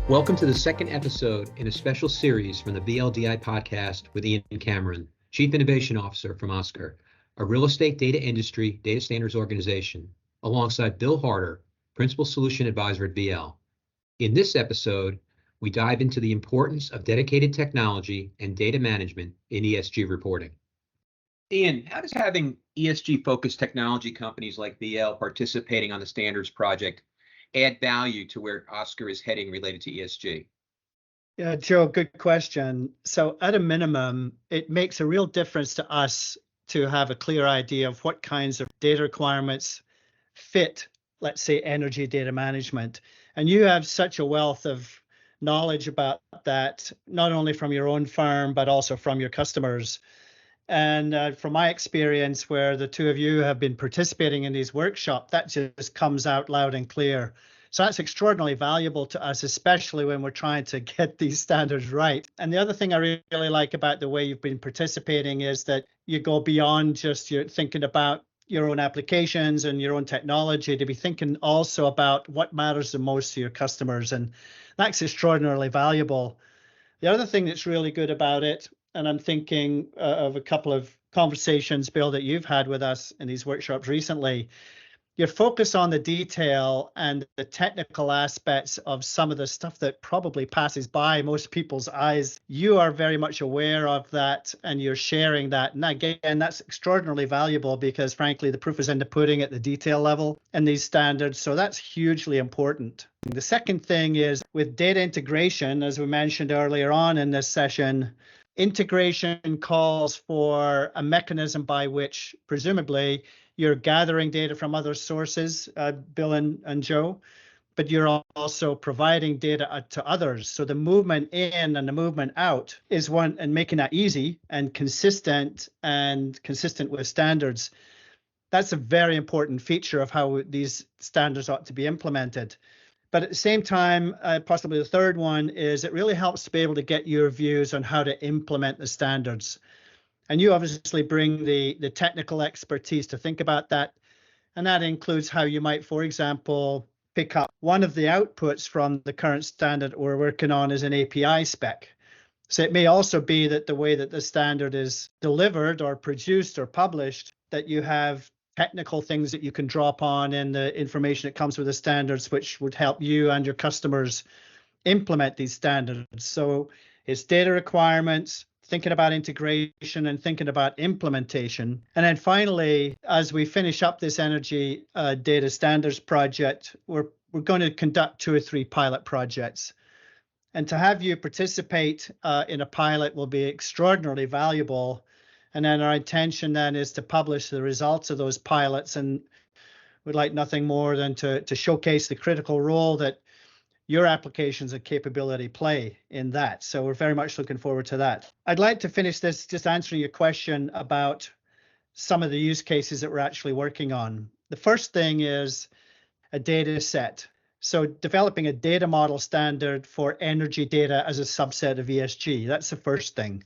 Welcome to the second episode in a special series from the VLDI podcast with Ian Cameron, Chief Innovation Officer from OSCRE, a real estate data industry data standards organization, alongside Bill Harder, Principal Solution Advisor at VL. In this episode, we dive into the importance of dedicated technology and data management in ESG reporting. Ian, how does having ESG-focused technology companies like VL participating on the standards project add value to where OSCRE is heading related to ESG? Yeah, Joe, good question. So at a minimum, it makes a real difference to us to have a clear idea of what kinds of data requirements fit, let's say, energy data management. And you have such a wealth of knowledge about that, not only from your own firm, but also from your customers. And from my experience, where the two of you have been participating in these workshops, that just comes out loud and clear. So that's extraordinarily valuable to us, especially when we're trying to get these standards right. And the other thing I really like about the way you've been participating is that you go beyond just your thinking about your own applications and your own technology to be thinking also about what matters the most to your customers. And that's extraordinarily valuable. The other thing that's really good about it, and I'm thinking of a couple of conversations, Bill, that you've had with us in these workshops recently, your focus on the detail and the technical aspects of some of the stuff that probably passes by most people's eyes. You are very much aware of that and you're sharing that. And again, that's extraordinarily valuable because frankly, the proof is in the pudding at the detail level in these standards. So that's hugely important. The second thing is with data integration, as we mentioned earlier on in this session, integration calls for a mechanism by which presumably you're gathering data from other sources, Bill and Joe, but you're also providing data to others. So the movement in and the movement out is one, and making that easy and consistent with standards. That's a very important feature of how these standards ought to be implemented. But at the same time, possibly the third one is it really helps to be able to get your views on how to implement the standards. And you obviously bring the technical expertise to think about that. And that includes how you might, for example, pick up one of the outputs from the current standard we're working on is an API spec. So it may also be that the way that the standard is delivered or produced or published, that you have technical things that you can drop on in the information that comes with the standards, which would help you and your customers implement these standards. So it's data requirements, thinking about integration and thinking about implementation. And then finally, as we finish up this energy data standards project, we're going to conduct 2 or 3 pilot projects. And to have you participate in a pilot will be extraordinarily valuable. And then our intention then is to publish the results of those pilots, and we'd like nothing more than to showcase the critical role that your applications and capability play in that. So we're very much looking forward to that. I'd like to finish this just answering your question about some of the use cases that we're actually working on. The first thing is a data set. So developing a data model standard for energy data as a subset of ESG. That's the first thing.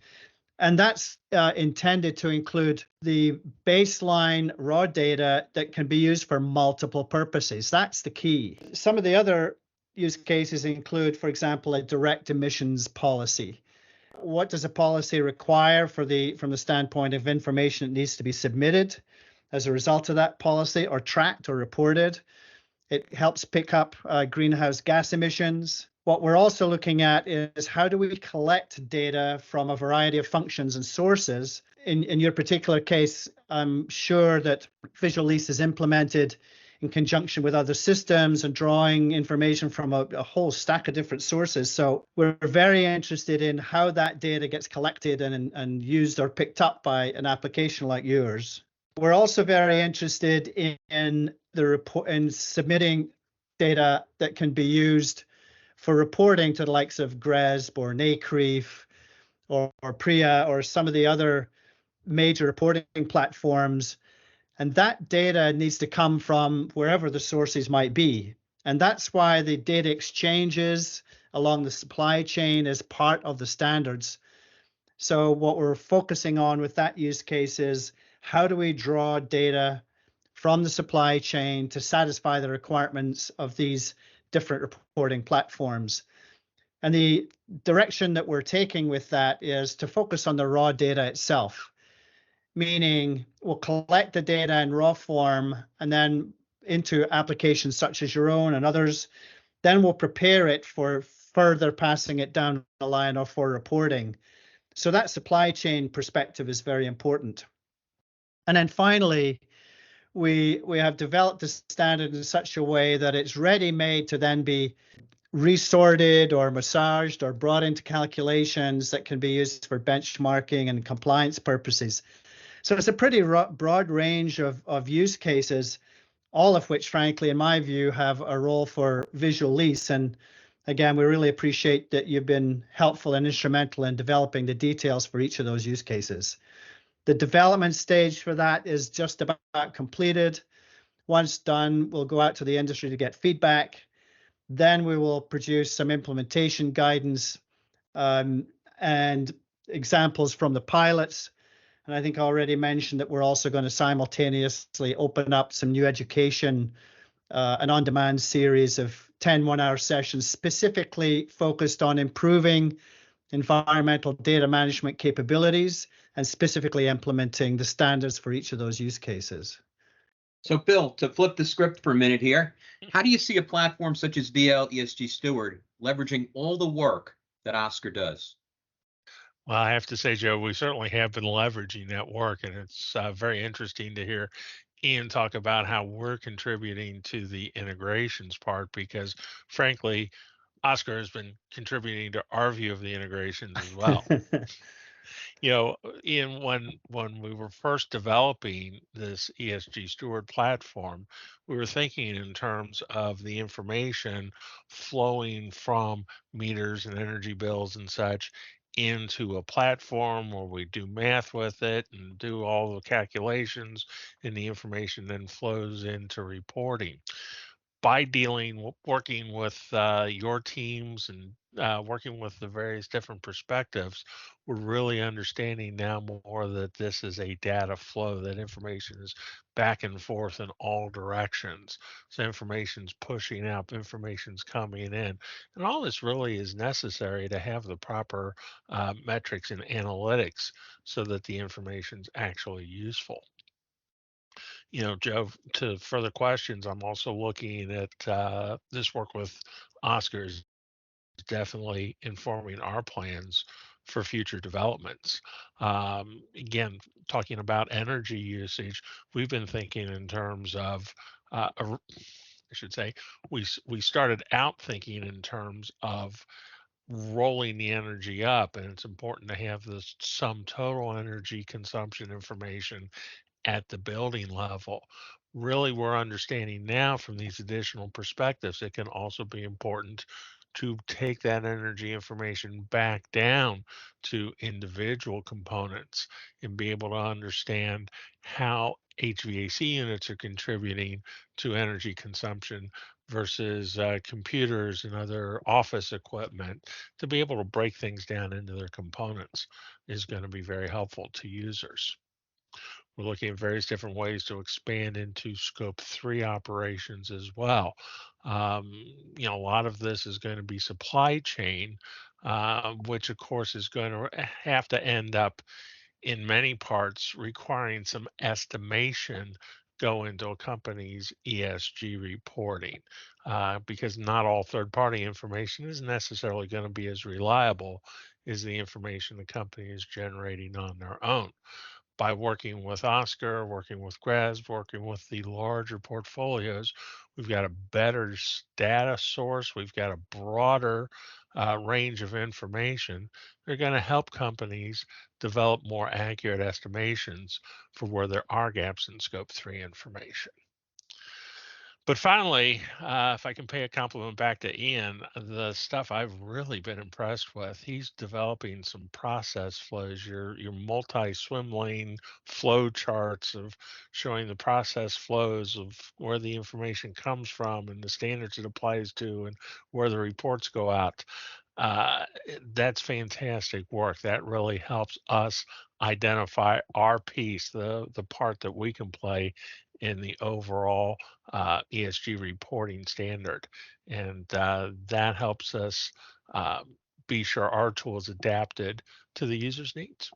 And that's intended to include the baseline raw data that can be used for multiple purposes. That's the key. Some of the other use cases include, for example, a direct emissions policy. What does a policy require from the standpoint of information that needs to be submitted as a result of that policy or tracked or reported? It helps pick up greenhouse gas emissions. What we're also looking at is how do we collect data from a variety of functions and sources. In your particular case, I'm sure that Visual Lease is implemented in conjunction with other systems and drawing information from a whole stack of different sources. So we're very interested in how that data gets collected and used or picked up by an application like yours. We're also very interested in the report and submitting data that can be used for reporting to the likes of GRESB or NACREF or PRIA or some of the other major reporting platforms. And that data needs to come from wherever the sources might be. And that's why the data exchanges along the supply chain is part of the standards. So what we're focusing on with that use case is how do we draw data from the supply chain to satisfy the requirements of these different reporting platforms. And the direction that we're taking with that is to focus on the raw data itself, meaning we'll collect the data in raw form and then into applications such as your own and others. Then we'll prepare it for further passing it down the line or for reporting. So that supply chain perspective is very important. And then finally, we have developed the standard in such a way that it's ready-made to then be resorted or massaged or brought into calculations that can be used for benchmarking and compliance purposes. So it's a pretty broad range of use cases, all of which, frankly, in my view, have a role for Visual Lease. And again, we really appreciate that you've been helpful and instrumental in developing the details for each of those use cases. The development stage for that is just about completed. Once done, we'll go out to the industry to get feedback. Then we will produce some implementation guidance and examples from the pilots. And I think I already mentioned that we're also going to simultaneously open up some new education, an on-demand series of 10 one-hour sessions specifically focused on improving environmental data management capabilities and specifically implementing the standards for each of those use cases. So Bill, to flip the script for a minute here, how do you see a platform such as VL ESG Steward leveraging all the work that OSCRE does? Well, I have to say, Joe, we certainly have been leveraging that work, and it's very interesting to hear Ian talk about how we're contributing to the integrations part because, frankly, OSCRE has been contributing to our view of the integrations as well. Ian, when we were first developing this ESG Steward platform, we were thinking in terms of the information flowing from meters and energy bills and such into a platform where we do math with it and do all the calculations, and the information then flows into reporting. By working with your teams and working with the various different perspectives, we're really understanding now more that this is a data flow, that information is back and forth in all directions. So information's pushing out, information's coming in. And all this really is necessary to have the proper metrics and analytics so that the information's actually useful. Joe, to further questions, I'm also looking at this work with OSCRE is definitely informing our plans for future developments. Again, talking about energy usage, we've been thinking in terms of, I should say, we started out thinking in terms of rolling the energy up, and it's important to have this sum total energy consumption information at the building level. Really, we're understanding now from these additional perspectives, it can also be important to take that energy information back down to individual components and be able to understand how HVAC units are contributing to energy consumption versus computers and other office equipment. To be able to break things down into their components is going to be very helpful to users. We're looking at various different ways to expand into scope 3 operations as well. A lot of this is going to be supply chain, which of course is going to have to end up in many parts requiring some estimation go into a company's ESG reporting, because not all third-party information is necessarily going to be as reliable as the information the company is generating on their own. By working with OSCRE, working with GRESB, working with the larger portfolios, we've got a better data source. We've got a broader range of information. They're going to help companies develop more accurate estimations for where there are gaps in scope 3 information. But finally, if I can pay a compliment back to Ian, the stuff I've really been impressed with, he's developing some process flows, your multi-swim lane flow charts of showing the process flows of where the information comes from and the standards it applies to and where the reports go out. That's fantastic work. That really helps us identify our piece, the part that we can play in the overall ESG reporting standard, and that helps us be sure our tool is adapted to the user's needs.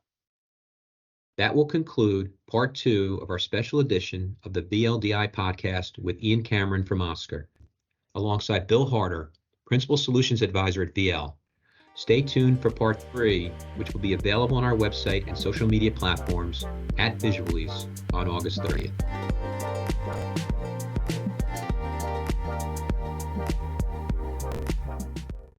That will conclude part 2 of our special edition of the VLDI podcast with Ian Cameron from OSCRE, alongside Bill Harder, Principal Solutions Advisor at VL. Stay tuned for part 3, which will be available on our website and social media platforms at Visual Lease on August 30th.